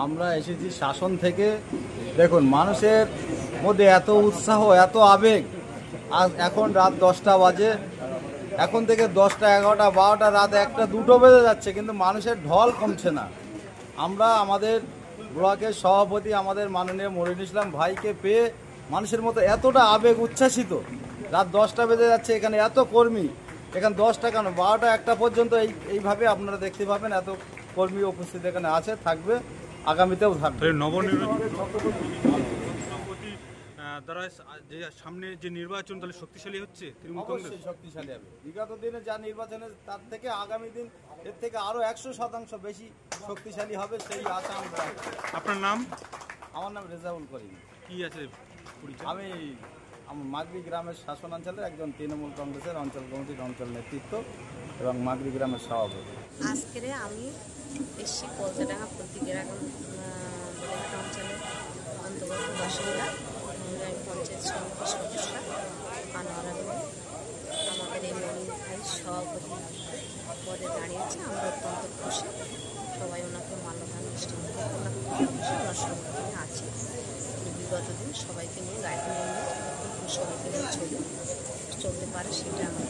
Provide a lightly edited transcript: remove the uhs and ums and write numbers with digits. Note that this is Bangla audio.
আমরা এসেছি শাসন থেকে। দেখুন, মানুষের মধ্যে এত উৎসাহ, এত আবেগ। আজ এখন রাত 10টা বাজে, এখন থেকে 10টা, 11টা, 12টা, রাত 1টা, 2টো বেজে যাচ্ছে, কিন্তু মানুষের ঢল কমছে না। আমরা আমাদের ব্লকের সভাপতি, আমাদের মাননীয় মনিরুল ইসলাম ভাইকে পেয়ে মানুষের মতো এতটা আবেগ উচ্ছ্বাসিত। রাত 10টা বেজে যাচ্ছে, এখানে এত কর্মী, এখানে 10টা কেন 12টা, 1টা পর্যন্ত এইভাবে আপনারা দেখতে পাবেন। এত কর্মী উপস্থিত এখানে আছে, থাকবে, আগামীতেও থাকবে। নবনির্বাচিত দ্বারা যে সামনে যে নির্বাচন তাহলে শক্তিশালী হচ্ছে তৃণমূল কংগ্রেস? অবশ্যই শক্তিশালী হবে। বিগত দিনে যা নির্বাচনের তার থেকে আগামী দিন এর থেকে আরো 100% বেশি শক্তিশালী হবে, সেই আশা আমরা রাখি। আপনার নাম? আমার নাম রেজাউল করিম। কি আছে পরিচয়? আমি মাগরি গ্রামের শাসনাঞ্চলের একজন তৃণমূল কংগ্রেসের অঞ্চল কমিটির অঞ্চল নেতৃত্ব এবং মাগরি গ্রামের সভাপতি। আজকে আমি এসছি পলতাডাঙ্গা প্রতিগ্রাম অঞ্চলের অন্তর্গত বাসিন্দা। আমি পঞ্চায়েত সমিতির সদস্য আনোয়ারা বেগম। আমাদের এই মনির ভাই সভাপতি পদে দাঁড়িয়েছে, আমরা অত্যন্ত খুশি। সবাই ওনাকে মাল্যদান মিষ্টি ওনাকে খুশি, ওনার সঙ্গে আছি। বিগত দিন সবাইকে নিয়ে গাড়িতে নিয়ে সবাইকে নিয়ে চলতে পারে, সেটা আমার